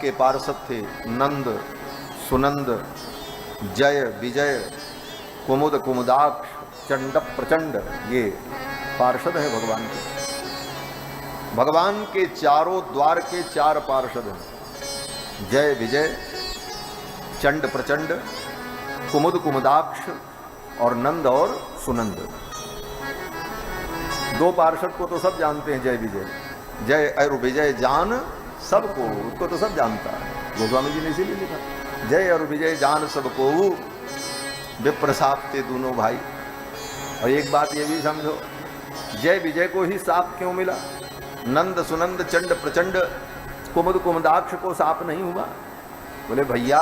के पार्षद थे नंद, सुनंद, जय, विजय, कुमुद, कुमुदाक्ष, चंड, प्रचंड, ये पार्षद है भगवान के। भगवान के चारों द्वार के 4 पार्षद हैं, जय, विजय, चंड, प्रचंड, कुमुद, कुमुदाक्ष और नंद और सुनंद। 2 पार्षद को तो सब जानते हैं, जय विजय। जय और विजय जान सबको, उसको तो सब जानता है, गोस्वामी जी ने इसीलिए लिखा, जय और विजय जान सबको, विप्र साप थे दोनों भाई। और एक बात ये भी समझो, जय विजय को ही साप क्यों मिला? नंद, सुनंद, चंड, प्रचंड, कुमुद, कुमुदाक्ष को साप नहीं हुआ? बोले भैया,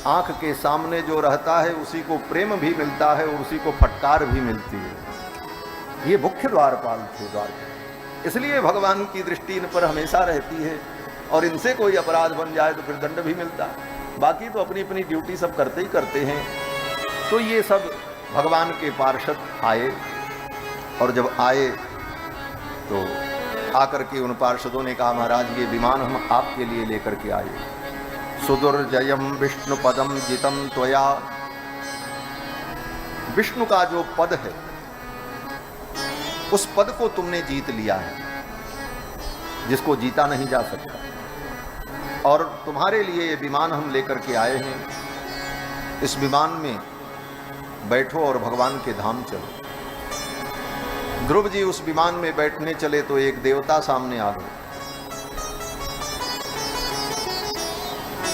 आंख के सामने जो रहता है उसी को प्रेम भी मिलता है और उसी को फटकार भी मिलती है। ये मुख्य द्वारपाल थे द्वार, इसलिए भगवान की दृष्टि इन पर हमेशा रहती है और इनसे कोई अपराध बन जाए तो फिर दंड भी मिलता है। बाकी तो अपनी अपनी ड्यूटी सब करते ही करते हैं। तो ये सब भगवान के पार्षद आए, और जब आए तो आकर के उन पार्षदों ने कहा, महाराज ये विमान हम आपके लिए लेकर के आए। सुदुर्जयम विष्णु पदम जितम त्वया, विष्णु का जो पद है उस पद को तुमने जीत लिया है, जिसको जीता नहीं जा सकता। और तुम्हारे लिए ये विमान हम लेकर के आए हैं, इस विमान में बैठो और भगवान के धाम चलो। ध्रुव जी उस विमान में बैठने चले तो एक देवता सामने आ गए।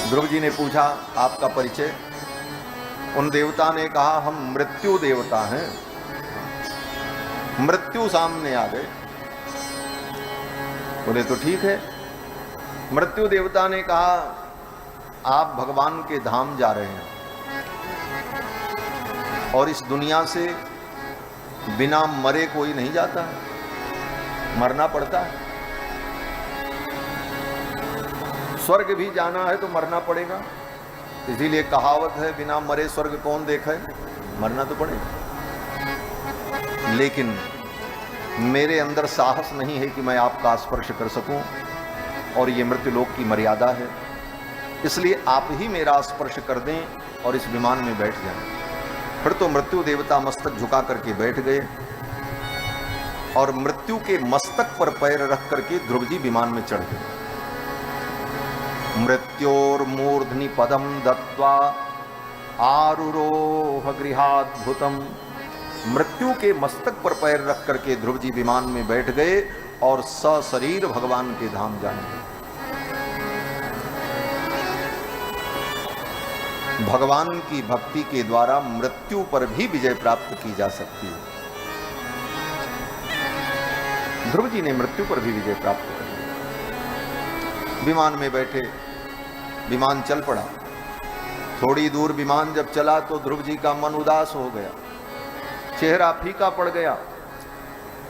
ध्रुव जी ने पूछा, आपका परिचय? उन देवता ने कहा, हम मृत्यु देवता हैं। मृत्यु सामने आ गए। बोले तो ठीक है। मृत्यु देवता ने कहा, आप भगवान के धाम जा रहे हैं और इस दुनिया से बिना मरे कोई नहीं जाता है, मरना पड़ता है। स्वर्ग भी जाना है तो मरना पड़ेगा, इसीलिए कहावत है, बिना मरे स्वर्ग कौन देखे, मरना तो पड़ेगा। लेकिन मेरे अंदर साहस नहीं है कि मैं आपका स्पर्श कर सकूं, और ये मृत्युलोक की मर्यादा है, इसलिए आप ही मेरा स्पर्श कर दें और इस विमान में बैठ जाएं। फिर तो मृत्यु देवता मस्तक झुका करके बैठ गए और मृत्यु के मस्तक पर पैर रख करके ध्रुव जी विमान में चढ़ गए। मृत्योर्मूर्ध्नि पदम दत्वा आरुरोह गृहाद्भुतम। मृत्यु के मस्तक पर पैर रख करके ध्रुव जी विमान में बैठ गए और सशरीर भगवान के धाम जाने। भगवान की भक्ति के द्वारा मृत्यु पर भी विजय प्राप्त की जा सकती है। ध्रुव जी ने मृत्यु पर भी विजय प्राप्त कर लिया। विमान में बैठे, विमान चल पड़ा। थोड़ी दूर विमान जब चला तो ध्रुव जी का मन उदास हो गया, चेहरा फीका पड़ गया।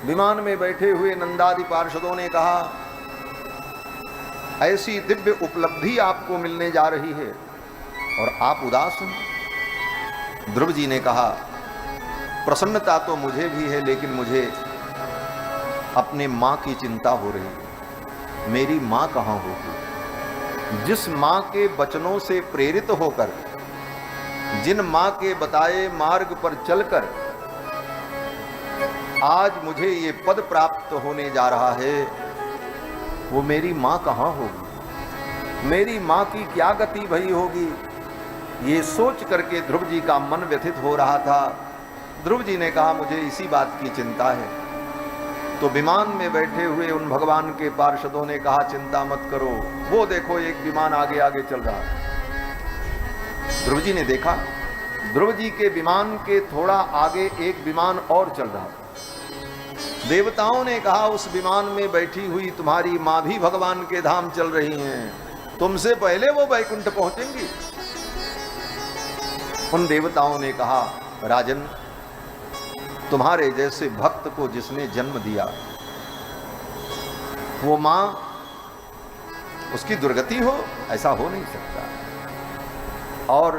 विमान में बैठे हुए नंदादि पार्षदों ने कहा, ऐसी दिव्य उपलब्धि आपको मिलने जा रही है और आप उदास हैं। ध्रुव जी ने कहा, प्रसन्नता तो मुझे भी है, लेकिन मुझे अपने माँ की चिंता हो रही है। मेरी माँ कहाँ होगी? जिस माँ के वचनों से प्रेरित होकर, जिन माँ के बताए मार्ग पर चलकर आज मुझे ये पद प्राप्त होने जा रहा है, वो मेरी माँ कहाँ होगी? मेरी माँ की क्या गति भई होगी? ये सोच करके ध्रुव जी का मन व्यथित हो रहा था। ध्रुव जी ने कहा, मुझे इसी बात की चिंता है। तो विमान में बैठे हुए उन भगवान के पार्षदों ने कहा, चिंता मत करो, वो देखो एक विमान आगे आगे चल रहा है। ध्रुव जी ने देखा, ध्रुव जी के विमान के थोड़ा आगे एक विमान और चल रहा था। देवताओं ने कहा, उस विमान में बैठी हुई तुम्हारी माँ भी भगवान के धाम चल रही हैं, तुमसे पहले वो वैकुंठ पहुंचेंगी। उन देवताओं ने कहा, राजन, तुम्हारे जैसे भक्त को जिसने जन्म दिया, वो मां उसकी दुर्गति हो, ऐसा हो नहीं सकता। और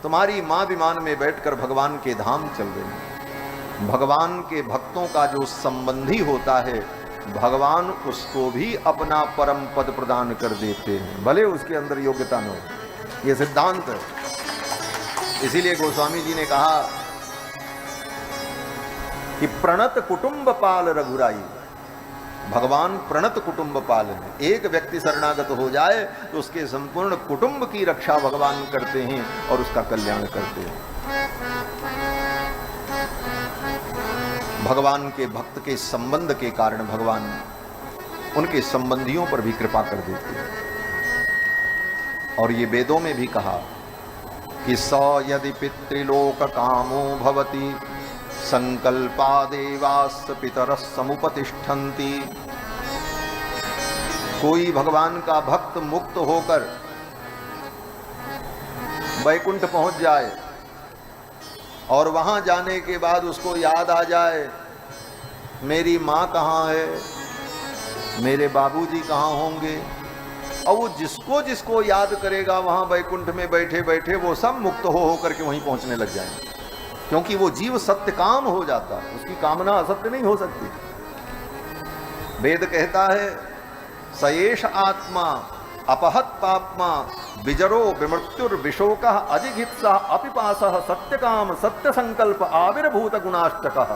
तुम्हारी मां विमान में बैठकर भगवान के धाम चल रही है। भगवान के भक्तों का जो संबंधी होता है भगवान उसको भी अपना परम पद प्रदान कर देते हैं, भले उसके अंदर योग्यता न हो। ये सिद्धांत है। इसीलिए गोस्वामी जी ने कहा कि प्रणत कुटुंब पाल रघुराई, भगवान प्रणत कुटुंब पाल है। एक व्यक्ति शरणागत हो जाए तो उसके संपूर्ण कुटुंब की रक्षा भगवान करते हैं और उसका कल्याण करते हैं। भगवान के भक्त के संबंध के कारण भगवान उनके संबंधियों पर भी कृपा कर देते हैं। और ये वेदों में भी कहा कि स यदि पितृलोक कामो भवति संकल्पा देवास पितरस समुपतिष्ठन्ति। कोई भगवान का भक्त मुक्त होकर वैकुंठ पहुंच जाए और वहां जाने के बाद उसको याद आ जाए मेरी माँ कहाँ है, मेरे बाबूजी कहाँ होंगे, और वो जिसको जिसको याद करेगा वहां वैकुंठ में बैठे बैठे वो सब मुक्त हो करके वहीं पहुंचने लग जाएंगे। क्योंकि वो जीव सत्य काम हो जाता, उसकी कामना असत्य नहीं हो सकती। वेद कहता है सयेष आत्मा अपहत पापमा विजरो विमृत्युर्विशोकः अजिघित्सा अपिपासः सत्यकाम सत्य संकल्प आविर्भूत गुणाष्टकः।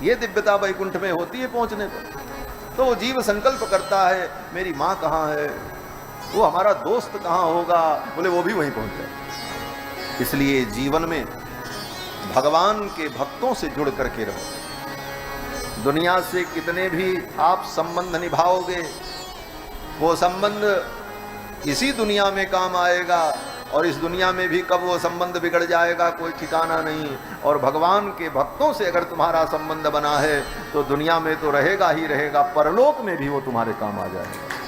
ये दिव्यता वैकुंठ में होती है पहुंचने पर। तो वो जीव संकल्प करता है मेरी माँ कहाँ है, वो हमारा दोस्त कहाँ होगा, बोले वो भी वहीं पहुंच जाए। इसलिए जीवन में भगवान के भक्तों से जुड़ करके रहो। दुनिया से कितने भी आप संबंध निभाओगे वो संबंध इसी दुनिया में काम आएगा, और इस दुनिया में भी कब वो संबंध बिगड़ जाएगा कोई ठिकाना नहीं। और भगवान के भक्तों से अगर तुम्हारा संबंध बना है तो दुनिया में तो रहेगा ही रहेगा, परलोक में भी वो तुम्हारे काम आ जाएगा।